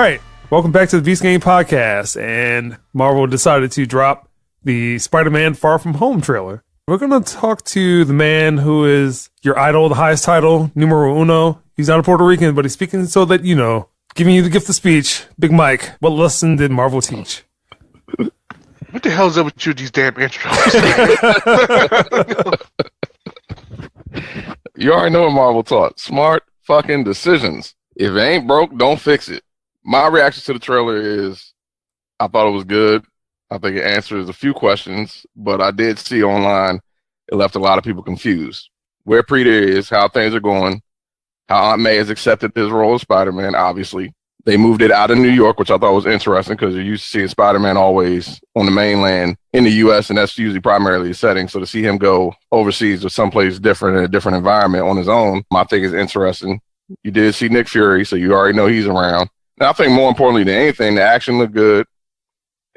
right, welcome back to the Beast Game Podcast, and Marvel decided to drop the Spider-Man Far From Home trailer. We're going to talk to the man who is your idol, the highest title, numero uno. He's not a Puerto Rican, but he's speaking so that, you know, giving you the gift of speech. Big Mike, what lesson did Marvel teach? What the hell is up with you, these damn intros? You already know what Marvel taught. Smart fucking decisions. If it ain't broke, don't fix it. My reaction to the trailer is I thought it was good. I think it answers a few questions, but I did see online it left a lot of people confused. Where Peter is, how things are going, how Aunt May has accepted this role of Spider-Man, obviously. They moved it out of New York, which I thought was interesting because you're used to seeing Spider-Man always on the mainland in the U.S., and that's usually primarily the setting. So to see him go overseas or someplace different in a different environment on his own, I think is interesting. You did see Nick Fury, so you already know he's around. And I think more importantly than anything, the action looked good.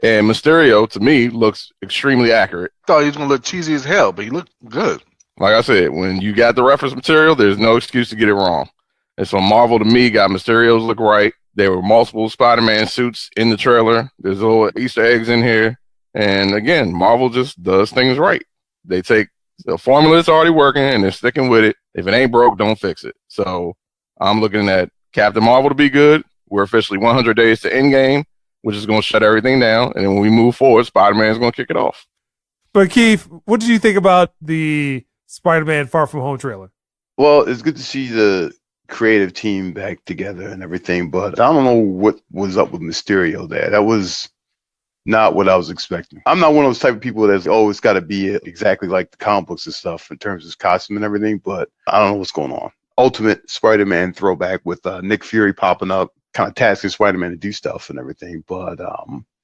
And Mysterio, to me, looks extremely accurate. Thought he was going to look cheesy as hell, but he looked good. Like I said, when you got the reference material, there's no excuse to get it wrong. And so Marvel, to me, got Mysterio's look right. There were multiple Spider-Man suits in the trailer. There's little Easter eggs in here. And again, Marvel just does things right. They take the formula that's already working and they're sticking with it. If it ain't broke, don't fix it. So I'm looking at Captain Marvel to be good. We're officially 100 days to Endgame, which is going to shut everything down. And then when we move forward, Spider-Man is going to kick it off. But Keith, what did you think about the Spider-Man Far From Home trailer? Well, it's good to see the creative team back together and everything, but I don't know what was up with Mysterio there. That was not what I was expecting. I'm not one of those type of people that's, it's got to be exactly like the comic books and stuff in terms of costume and everything, but I don't know what's going on. Ultimate Spider-Man throwback with Nick Fury popping up, kind of tasking Spider-Man to do stuff and everything, but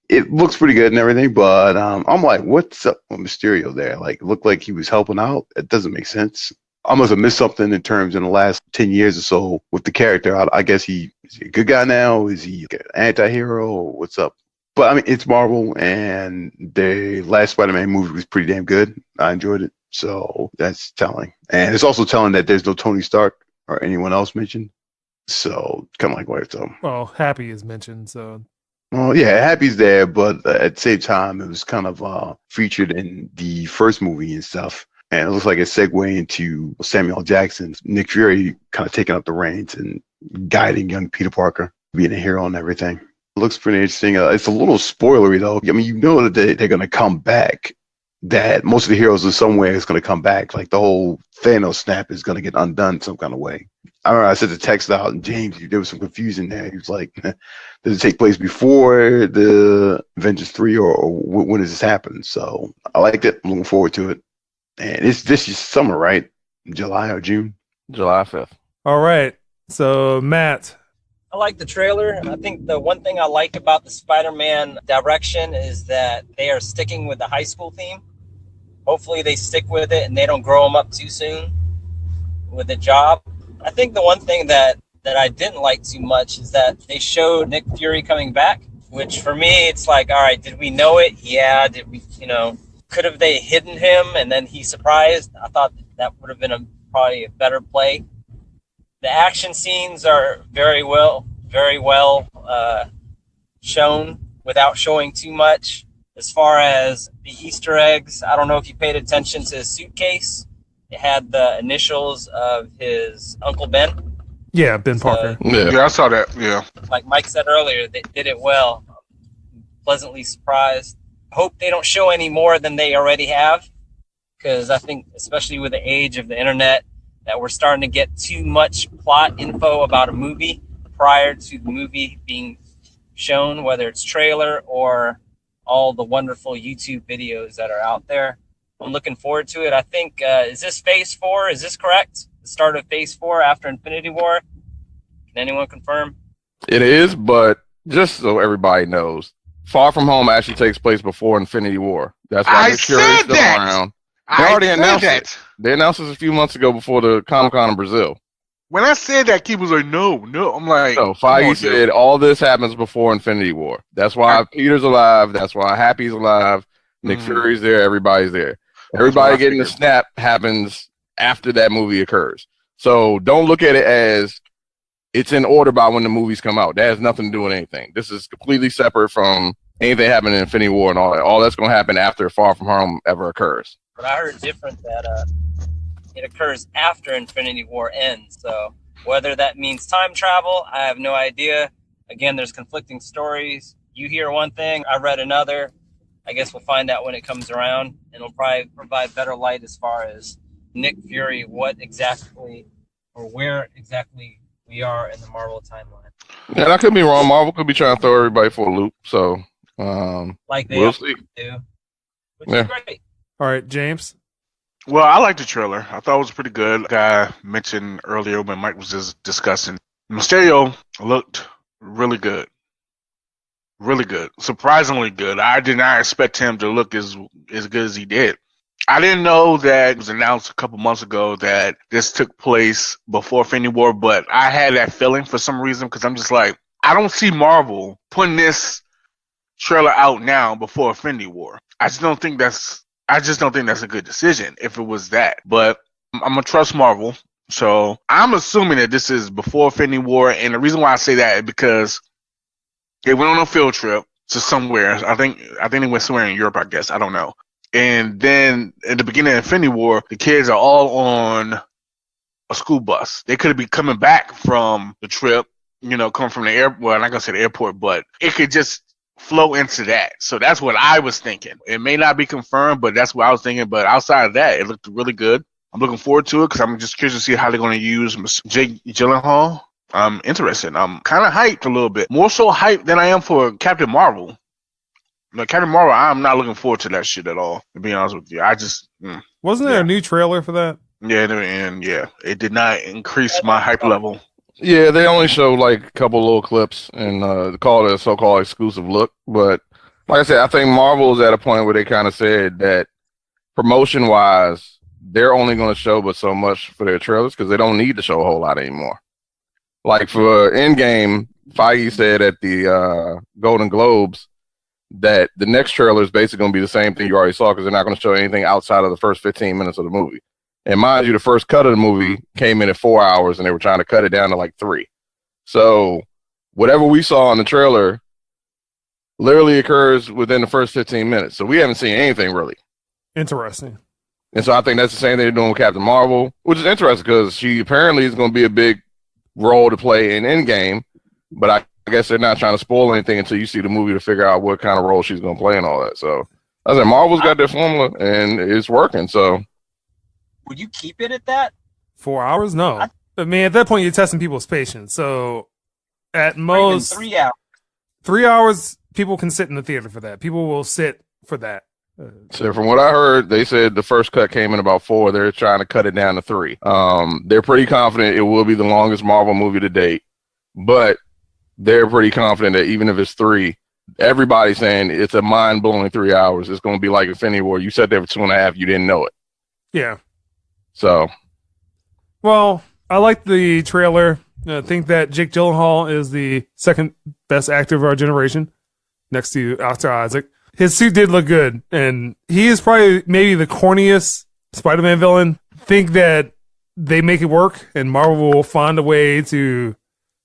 it looks pretty good and everything, but I'm like, what's up with Mysterio there? Like, it looked like he was helping out. It doesn't make sense. I must have missed something in terms in the last 10 years or so with the character. I guess is he a good guy now? Is he an anti-hero? Or what's up? But I mean, it's Marvel, and the last Spider-Man movie was pretty damn good. I enjoyed it. So that's telling. And it's also telling that there's no Tony Stark or anyone else mentioned. So kind of like where it's Well, Happy is mentioned, so. Well, yeah, Happy's there, but at the same time, it was kind of featured in the first movie and stuff. And it looks like a segue into Samuel Jackson's Nick Fury kind of taking up the reins and guiding young Peter Parker, being a hero and everything. It looks pretty interesting. It's a little spoilery, though. I mean, you know that they're going to come back, that most of the heroes in some way is going to come back. Like the whole Thanos snap is going to get undone some kind of way. I remember I sent the text out, and James, there was some confusion there. He was like, does it take place before the Avengers 3 or when does this happen? So I liked it. I'm looking forward to it. And this is summer, right? July or June? July 5th. All right. So, Matt. I like the trailer. I think the one thing I like about the Spider-Man direction is that they are sticking with the high school theme. Hopefully they stick with it and they don't grow him up too soon with the job. I think the one thing that I didn't like too much is that they showed Nick Fury coming back, which for me, it's like, all right, did we know it? Yeah. Did we, could have they hidden him and then he surprised? I thought that would have been probably a better play. The action scenes are very well shown without showing too much. As far as the Easter eggs, I don't know if you paid attention to his suitcase. It had the initials of his Uncle Ben. Yeah, Ben Parker. Yeah, I saw that. Yeah. Like Mike said earlier, they did it well. Pleasantly surprised. Hope they don't show any more than they already have, because I think, especially with the age of the internet, that we're starting to get too much plot info about a movie prior to the movie being shown, whether it's trailer or all the wonderful YouTube videos that are out there. I'm looking forward to it. I think, is this Phase 4? Is this correct? The start of Phase 4 after Infinity War? Can anyone confirm? It is, but just so everybody knows, Far From Home actually takes place before Infinity War. That's why Nick Fury is still around. They already announced it. They announced this a few months ago before the Comic-Con in Brazil. When I said that, Keith was like, no. I'm like... So Feige said all this happens before Infinity War. That's why Peter's alive. That's why Happy's alive. Nick Fury's there. Everybody's there. Everybody getting the snap happens after that movie occurs. So don't look at it as it's in order by when the movies come out. That has nothing to do with anything. This is completely separate from anything happening in Infinity War and all that. All that's going to happen after Far From Home ever occurs. But I heard different that it occurs after Infinity War ends. So whether that means time travel, I have no idea. Again, there's conflicting stories. You hear one thing, I read another. I guess we'll find out when it comes around, and it'll probably provide better light as far as Nick Fury, what exactly or where exactly we are in the Marvel timeline. Yeah, I could be wrong. Marvel could be trying to throw everybody for a loop. So, like they we'll see. Do, which is great. All right, James. Well, I liked the trailer. I thought it was pretty good. Like I mentioned earlier when Mike was just discussing, Mysterio looked really good. Really good. Surprisingly good. I did not expect him to look as good as he did. I didn't know that it was announced a couple months ago that this took place before Infinity War, but I had that feeling for some reason because I'm just like, I don't see Marvel putting this trailer out now before Infinity War. I just don't think that's a good decision if it was that. But I'm gonna trust Marvel. So I'm assuming that this is before Infinity War, and the reason why I say that is because they went on a field trip to somewhere. I think they went somewhere in Europe, I guess. I don't know. And then at the beginning of Infinity War, the kids are all on a school bus. They could be coming back from the trip, coming from the airport. Well, I'm not going to say the airport, but it could just flow into that. So that's what I was thinking. It may not be confirmed, but that's what I was thinking. But outside of that, it looked really good. I'm looking forward to it because I'm just curious to see how they're going to use Jake Gyllenhaal. I'm interested. I'm kind of hyped a little bit. More so hyped than I am for Captain Marvel. Captain Marvel, I'm not looking forward to that shit at all, to be honest with you. I just... Wasn't there a new trailer for that? Yeah, and it did not increase my hype level. Yeah, they only showed like a couple little clips and called it a so-called exclusive look. But like I said, I think Marvel's at a point where they kind of said that promotion-wise, they're only going to show but so much for their trailers because they don't need to show a whole lot anymore. Like for Endgame, Feige said at the Golden Globes that the next trailer is basically going to be the same thing you already saw because they're not going to show anything outside of the first 15 minutes of the movie. And mind you, the first cut of the movie came in at 4 hours and they were trying to cut it down to like 3. So whatever we saw in the trailer literally occurs within the first 15 minutes. So we haven't seen anything really. Interesting. And so I think that's the same thing they're doing with Captain Marvel, which is interesting because she apparently is going to be a big role to play in Endgame, but I guess they're not trying to spoil anything until you see the movie to figure out what kind of role she's going to play and all that. So I said Marvel's got their formula and it's working. So would you keep it at that? 4 hours? No. I mean, at that point, you're testing people's patience. So at most 3 hours. 3 hours, people can sit in the theater for that. People will sit for that. So from what I heard, they said the first cut came in about 4. They're trying to cut it down to 3. They're pretty confident it will be the longest Marvel movie to date, but they're pretty confident that even if it's 3, everybody's saying it's a mind-blowing 3 hours. It's going to be like Infinity War. You sat there for 2.5, you didn't know it. Yeah. So. Well, I like the trailer. I think that Jake Gyllenhaal is the second best actor of our generation, next to Oscar Isaac. His suit did look good, and he is probably maybe the corniest Spider-Man villain. Think that they make it work, and Marvel will find a way to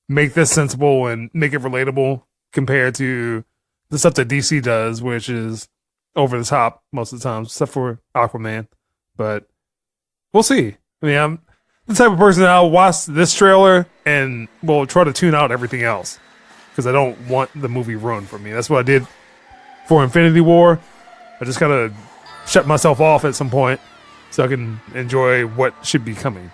make this sensible and make it relatable compared to the stuff that DC does, which is over the top most of the time, except for Aquaman. But we'll see. I mean, I'm the type of person that I'll watch this trailer and will try to tune out everything else because I don't want the movie ruined for me. That's what I did for Infinity War. I just kind of shut myself off at some point so I can enjoy what should be coming.